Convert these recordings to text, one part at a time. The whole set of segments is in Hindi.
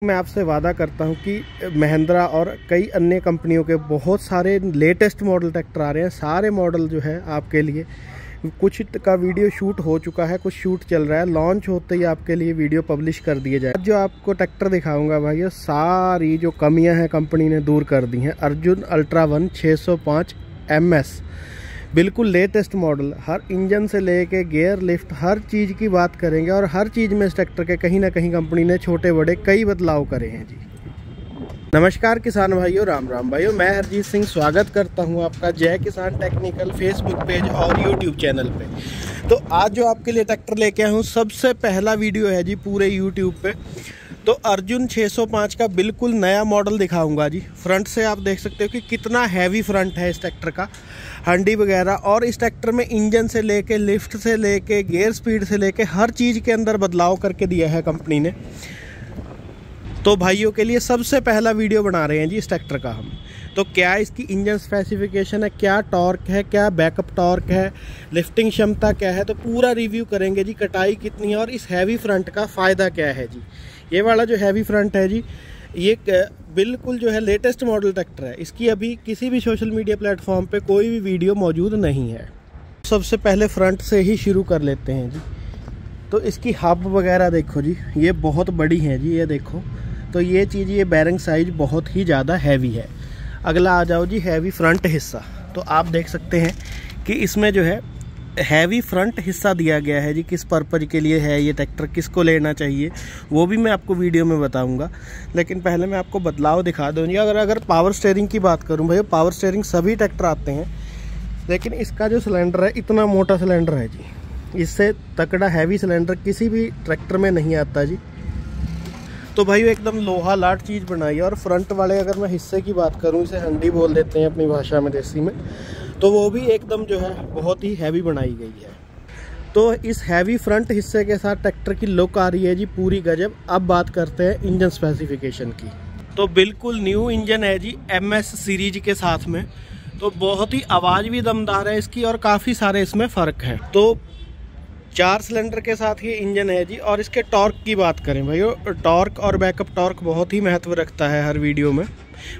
मैं आपसे वादा करता हूं कि महिंद्रा और कई अन्य कंपनियों के बहुत सारे लेटेस्ट मॉडल ट्रैक्टर आ रहे हैं। सारे मॉडल जो है आपके लिए, कुछ का वीडियो शूट हो चुका है, कुछ शूट चल रहा है, लॉन्च होते ही आपके लिए वीडियो पब्लिश कर दिए जाए। जो आपको ट्रैक्टर दिखाऊंगा भाई, ये सारी जो कमियां हैं कंपनी ने दूर कर दी हैं। अर्जुन अल्ट्रा 1 605 MS बिल्कुल लेटेस्ट मॉडल, हर इंजन से लेके गियर लिफ्ट हर चीज़ की बात करेंगे और हर चीज़ में इस ट्रैक्टर के कहीं ना कहीं कंपनी ने छोटे बड़े कई बदलाव करे हैं जी। नमस्कार किसान भाइयों, राम राम भाइयों, मैं हरजीत सिंह स्वागत करता हूं आपका जय किसान टेक्निकल फेसबुक पेज और यूट्यूब चैनल पे। तो आज जो आपके लिए ट्रैक्टर लेके आया हूं, सबसे पहला वीडियो है जी पूरे यूट्यूब पे। तो अर्जुन 605 का बिल्कुल नया मॉडल दिखाऊंगा जी। फ्रंट से आप देख सकते हो कि कितना हैवी फ्रंट है इस ट्रैक्टर का, हंडी वगैरह, और इस ट्रैक्टर में इंजन से लेके लिफ्ट से लेके गियर स्पीड से लेके हर चीज़ के अंदर बदलाव करके दिया है कंपनी ने। तो भाइयों के लिए सबसे पहला वीडियो बना रहे हैं जी इस ट्रैक्टर का हम। तो क्या इसकी इंजन स्पेसिफिकेशन है, क्या टॉर्क है, क्या बैकअप टॉर्क है, लिफ्टिंग क्षमता क्या है, तो पूरा रिव्यू करेंगे जी। कटाई कितनी है और इस हैवी फ्रंट का फ़ायदा क्या है जी। ये वाला जो हैवी फ्रंट है जी, ये बिल्कुल जो है लेटेस्ट मॉडल ट्रैक्टर है। इसकी अभी किसी भी सोशल मीडिया प्लेटफॉर्म पे कोई भी वीडियो मौजूद नहीं है। सबसे पहले फ्रंट से ही शुरू कर लेते हैं जी। तो इसकी हब वगैरह देखो जी, ये बहुत बड़ी है जी, ये देखो। तो ये चीज़, ये बैरिंग साइज बहुत ही ज़्यादा हैवी है। अगला आ जाओ जी, हैवी फ्रंट हिस्सा। तो आप देख सकते हैं कि इसमें जो है हैवी फ्रंट हिस्सा दिया गया है जी। किस पर्पज के लिए है ये ट्रैक्टर, किसको लेना चाहिए, वो भी मैं आपको वीडियो में बताऊंगा। लेकिन पहले मैं आपको बदलाव दिखा दूँ जी। अगर पावर स्टीयरिंग की बात करूं भाई, पावर स्टीयरिंग सभी ट्रैक्टर आते हैं, लेकिन इसका जो सिलेंडर है, इतना मोटा सिलेंडर है जी। इससे तकड़ा हैवी सिलेंडर किसी भी ट्रैक्टर में नहीं आता जी। तो भाई एकदम लोहा लाट चीज़ बनाई है। और फ्रंट वाले अगर मैं हिस्से की बात करूं, इसे हंडी बोल देते हैं अपनी भाषा में, देसी में, तो वो भी एकदम जो है बहुत ही हैवी बनाई गई है। तो इस हैवी फ्रंट हिस्से के साथ ट्रैक्टर की लुक आ रही है जी पूरी गजब। अब बात करते हैं इंजन स्पेसिफिकेशन की। तो बिल्कुल न्यू इंजन है जी MS सीरीज के साथ में। तो बहुत ही आवाज़ भी दमदार है इसकी और काफ़ी सारे इसमें फ़र्क है। तो 4 सिलेंडर के साथ ये इंजन है जी। और इसके टॉर्क की बात करें भाई, टॉर्क और बैकअप टॉर्क बहुत ही महत्व रखता है हर वीडियो में,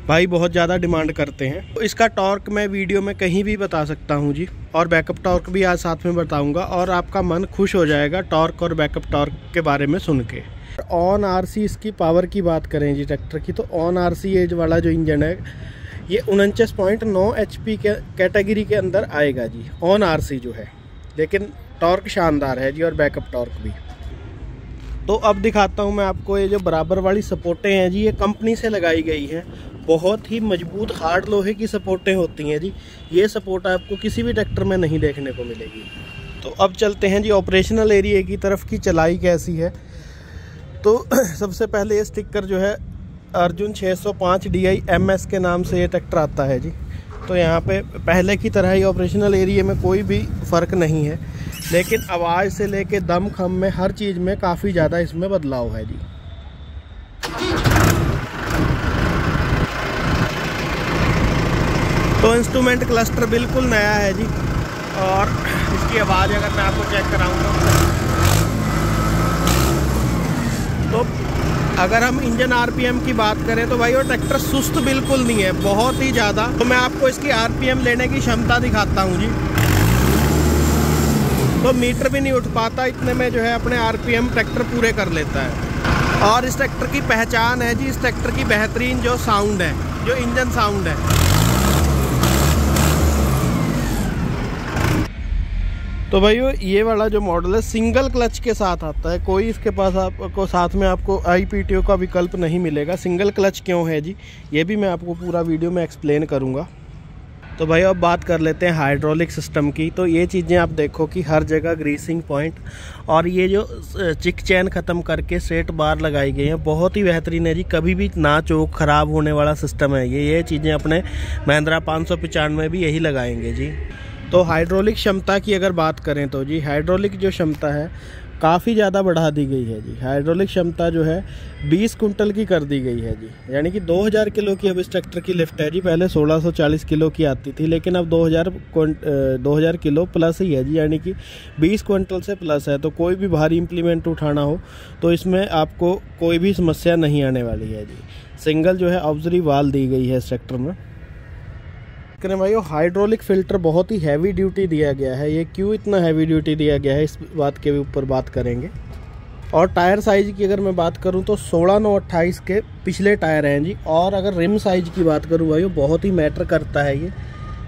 भाई बहुत ज़्यादा डिमांड करते हैं। तो इसका टॉर्क मैं वीडियो में कहीं भी बता सकता हूं जी, और बैकअप टॉर्क भी आज साथ में बताऊंगा, और आपका मन खुश हो जाएगा टॉर्क और बैकअप टॉर्क के बारे में सुन के। ऑन RC इसकी पावर की बात करें जी ट्रैक्टर की, तो ऑन RC एज वाला जो इंजन है, ये 49.9 HP के कैटेगरी के अंदर आएगा जी, ऑन RC जो है। लेकिन टॉर्क शानदार है जी, और बैकअप टॉर्क भी। तो अब दिखाता हूं मैं आपको, ये जो बराबर वाली सपोर्टें हैं जी, ये कंपनी से लगाई गई हैं। बहुत ही मजबूत हार्ड लोहे की सपोर्टें होती हैं जी। ये सपोर्ट आपको किसी भी ट्रैक्टर में नहीं देखने को मिलेगी। तो अब चलते हैं जी ऑपरेशनल एरिया की तरफ की चलाई कैसी है। तो सबसे पहले ये स्टिकर जो है अर्जुन 605 DI MS के नाम से ये ट्रैक्टर आता है जी। तो यहाँ पे पहले की तरह ही ऑपरेशनल एरिया में कोई भी फ़र्क नहीं है, लेकिन आवाज़ से लेके दम खम में हर चीज़ में काफ़ी ज़्यादा इसमें बदलाव है जी। तो इंस्ट्रूमेंट क्लस्टर बिल्कुल नया है जी। और इसकी आवाज़ अगर मैं आपको चेक कराऊंगा, तो अगर हम इंजन RPM की बात करें तो भाई वो ट्रैक्टर सुस्त बिल्कुल नहीं है, बहुत ही ज़्यादा। तो मैं आपको इसकी RPM लेने की क्षमता दिखाता हूँ जी। तो मीटर भी नहीं उठ पाता, इतने में जो है अपने RPM ट्रैक्टर पूरे कर लेता है। और इस ट्रैक्टर की पहचान है जी, इस ट्रैक्टर की बेहतरीन जो साउंड है, जो इंजन साउंड है। तो भाइयों ये वाला जो मॉडल है सिंगल क्लच के साथ आता है। कोई इसके पास आपको साथ में आपको IPTO का विकल्प नहीं मिलेगा। सिंगल क्लच क्यों है जी, ये भी मैं आपको पूरा वीडियो में एक्सप्लेन करूँगा। तो भाई अब बात कर लेते हैं हाइड्रोलिक सिस्टम की। तो ये चीज़ें आप देखो कि हर जगह ग्रीसिंग पॉइंट, और ये जो चिक चैन ख़त्म करके स्ट्रेट बार लगाई गई हैं, बहुत ही बेहतरीन है जी। कभी भी ना चौक ख़राब होने वाला सिस्टम है ये चीज़ें अपने महिंद्रा 595 में भी यही लगाएंगे जी। तो हाइड्रोलिक क्षमता की अगर बात करें तो जी, हाइड्रोलिक जो क्षमता है काफ़ी ज़्यादा बढ़ा दी गई है जी। हाइड्रोलिक क्षमता जो है 20 कुंटल की कर दी गई है जी, यानी कि 2000 किलो की अब इस ट्रैक्टर की लिफ्ट है जी। पहले 1640 किलो की आती थी, लेकिन अब 2000 किलो प्लस ही है जी, यानी कि 20 कुंटल से प्लस है। तो कोई भी भारी इम्प्लीमेंट उठाना हो तो इसमें आपको कोई भी समस्या नहीं आने वाली है जी। सिंगल जो है ऑब्जरी वाल दी गई है इस ट्रैक्टर में। करें भाइयों, हाइड्रोलिक फ़िल्टर बहुत ही हैवी ड्यूटी दिया गया है। ये क्यों इतना हैवी ड्यूटी दिया गया है, इस बात के ऊपर बात करेंगे। और टायर साइज़ की अगर मैं बात करूं तो 16/9/28 के पिछले टायर हैं जी। और अगर रिम साइज़ की बात करूं भाइयों, बहुत ही मैटर करता है ये।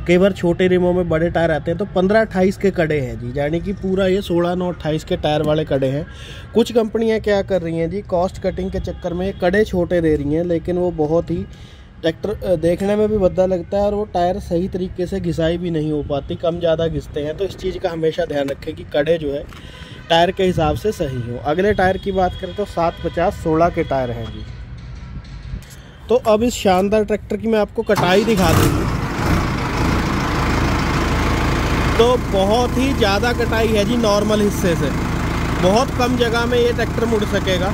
कई बार छोटे रिमों में बड़े टायर आते हैं, तो 15/28 के कड़े हैं जी, यानी कि पूरा ये 16/9/28 के टायर वाले कड़े हैं। कुछ कंपनियाँ क्या कर रही हैं जी, कॉस्ट कटिंग के चक्कर में कड़े छोटे दे रही हैं, लेकिन वो बहुत ही ट्रैक्टर देखने में भी भद्दा लगता है और वो टायर सही तरीके से घिसाई भी नहीं हो पाती, कम ज़्यादा घिसते हैं। तो इस चीज़ का हमेशा ध्यान रखें कि कड़े जो है टायर के हिसाब से सही हो। अगले टायर की बात करें तो 750/16 के टायर हैं जी। तो अब इस शानदार ट्रैक्टर की मैं आपको कटाई दिखा दूँगी। तो बहुत ही ज़्यादा कटाई है जी नॉर्मल हिस्से से, बहुत कम जगह में ये ट्रैक्टर मुड़ सकेगा।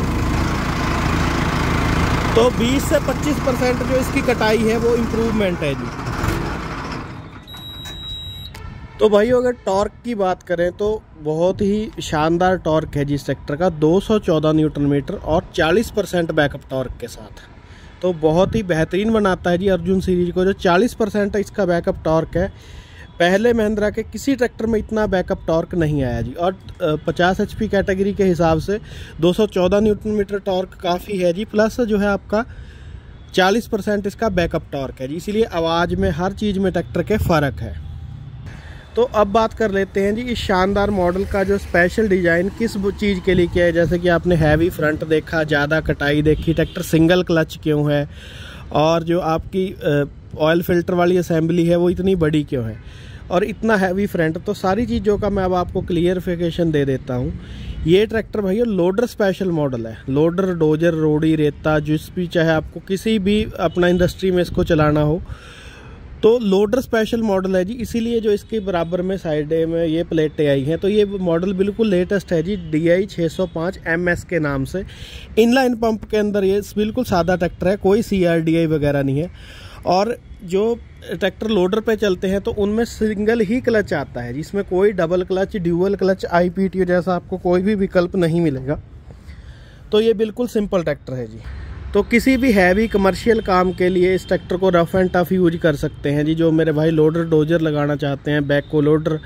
तो 20 से 25% जो इसकी कटाई है वो इम्प्रूवमेंट है जी। तो भाई अगर टॉर्क की बात करें तो बहुत ही शानदार टॉर्क है जी इस ट्रैक्टर का, 214 न्यूटन मीटर और 40% बैकअप टॉर्क के साथ। तो बहुत ही बेहतरीन बनाता है जी अर्जुन सीरीज को। जो 40% इसका बैकअप टॉर्क है, पहले महिंद्रा के किसी ट्रैक्टर में इतना बैकअप टॉर्क नहीं आया जी। और 50 HP कैटेगरी के हिसाब से 214 न्यूटन मीटर टॉर्क काफ़ी है जी। प्लस जो है आपका 40% इसका बैकअप टॉर्क है जी, इसीलिए आवाज़ में हर चीज़ में ट्रैक्टर के फ़र्क है। तो अब बात कर लेते हैं जी इस शानदार मॉडल का जो स्पेशल डिज़ाइन किस चीज़ के लिए किया है। जैसे कि आपने हैवी फ्रंट देखा, ज़्यादा कटाई देखी, ट्रैक्टर सिंगल क्लच क्यों है, और जो आपकी ऑयल फिल्टर वाली असेंबली है वो इतनी बड़ी क्यों है, और इतना हैवी फ्रंट। तो सारी चीज़ों का मैं अब आपको क्लियरिफिकेशन दे देता हूँ। ये ट्रैक्टर भैया लोडर स्पेशल मॉडल है। लोडर, डोजर, रोड़ी, रेता, जिस भी चाहे आपको किसी भी अपना इंडस्ट्री में इसको चलाना हो तो लोडर स्पेशल मॉडल है जी। इसीलिए जो इसके बराबर में साइड में ये प्लेटें आई हैं, तो ये मॉडल बिल्कुल लेटेस्ट है जी, DI 605 MS के नाम से। इनलाइन पंप के अंदर ये बिल्कुल सादा ट्रैक्टर है, कोई CRDI वगैरह नहीं है। और जो ट्रैक्टर लोडर पे चलते हैं तो उनमें सिंगल ही क्लच आता है, जिसमें कोई double clutch, dual clutch, IPTO जैसा आपको कोई भी विकल्प नहीं मिलेगा। तो ये बिल्कुल सिंपल ट्रैक्टर है जी। तो किसी भी हैवी कमर्शियल काम के लिए इस ट्रैक्टर को रफ एंड टफ यूज कर सकते हैं जी। जो मेरे भाई लोडर, डोजर लगाना चाहते हैं, बैकहो लोडर,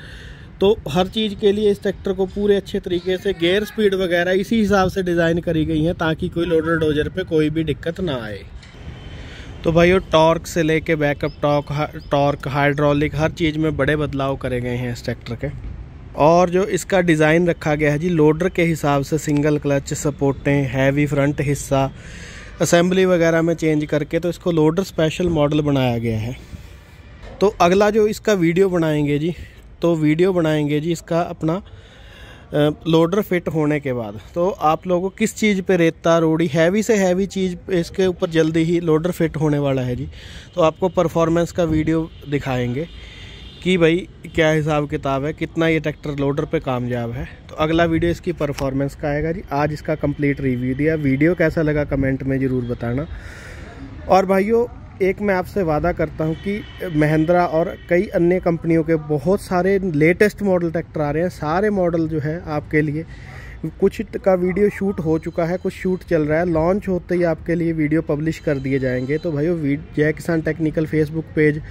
तो हर चीज़ के लिए इस ट्रैक्टर को पूरे अच्छे तरीके से गेयर स्पीड वगैरह इसी हिसाब से डिज़ाइन करी गई हैं, ताकि कोई लोडर डोजर पे कोई भी दिक्कत ना आए। तो भाई टॉर्क से लेके बैकअप टॉर्क, हाइड्रोलिक, हर चीज़ में बड़े बदलाव करे गए हैं इस ट्रैक्टर के। और जो इसका डिज़ाइन रखा गया है जी लोडर के हिसाब से, सिंगल क्लच, सपोर्टें, हैवी फ्रंट हिस्सा, असेंबली वगैरह में चेंज करके, तो इसको लोडर स्पेशल मॉडल बनाया गया है। तो अगला जो इसका वीडियो बनाएंगे जी, इसका अपना लोडर फिट होने के बाद। तो आप लोगों को किस चीज़ पे, रेता, रोड़ी, हैवी से हैवी चीज़ इसके ऊपर जल्दी ही लोडर फिट होने वाला है जी। तो आपको परफॉर्मेंस का वीडियो दिखाएंगे कि भाई क्या हिसाब किताब है, कितना ये ट्रैक्टर लोडर पे कामयाब है। तो अगला वीडियो इसकी परफॉर्मेंस का आएगा जी। आज इसका कंप्लीट रिव्यू दिया। वीडियो कैसा लगा कमेंट में ज़रूर बताना। और भाइयों एक मैं आपसे वादा करता हूं कि महिंद्रा और कई अन्य कंपनियों के बहुत सारे लेटेस्ट मॉडल ट्रैक्टर आ रहे हैं। सारे मॉडल जो है आपके लिए, कुछ का वीडियो शूट हो चुका है, कुछ शूट चल रहा है, लॉन्च होते ही आपके लिए वीडियो पब्लिश कर दिए जाएंगे। तो भाइयों जय किसान टेक्निकल फेसबुक पेज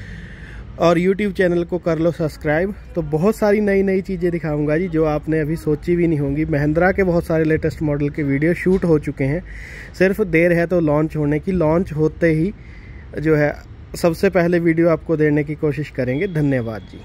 और यूट्यूब चैनल को कर लो सब्सक्राइब। तो बहुत सारी नई चीज़ें दिखाऊंगा जी, जो आपने अभी सोची भी नहीं होंगी। महिंद्रा के बहुत सारे लेटेस्ट मॉडल के वीडियो शूट हो चुके हैं, सिर्फ देर है तो लॉन्च होने की। लॉन्च होते ही जो है सबसे पहले वीडियो आपको देने की कोशिश करेंगे। धन्यवाद जी।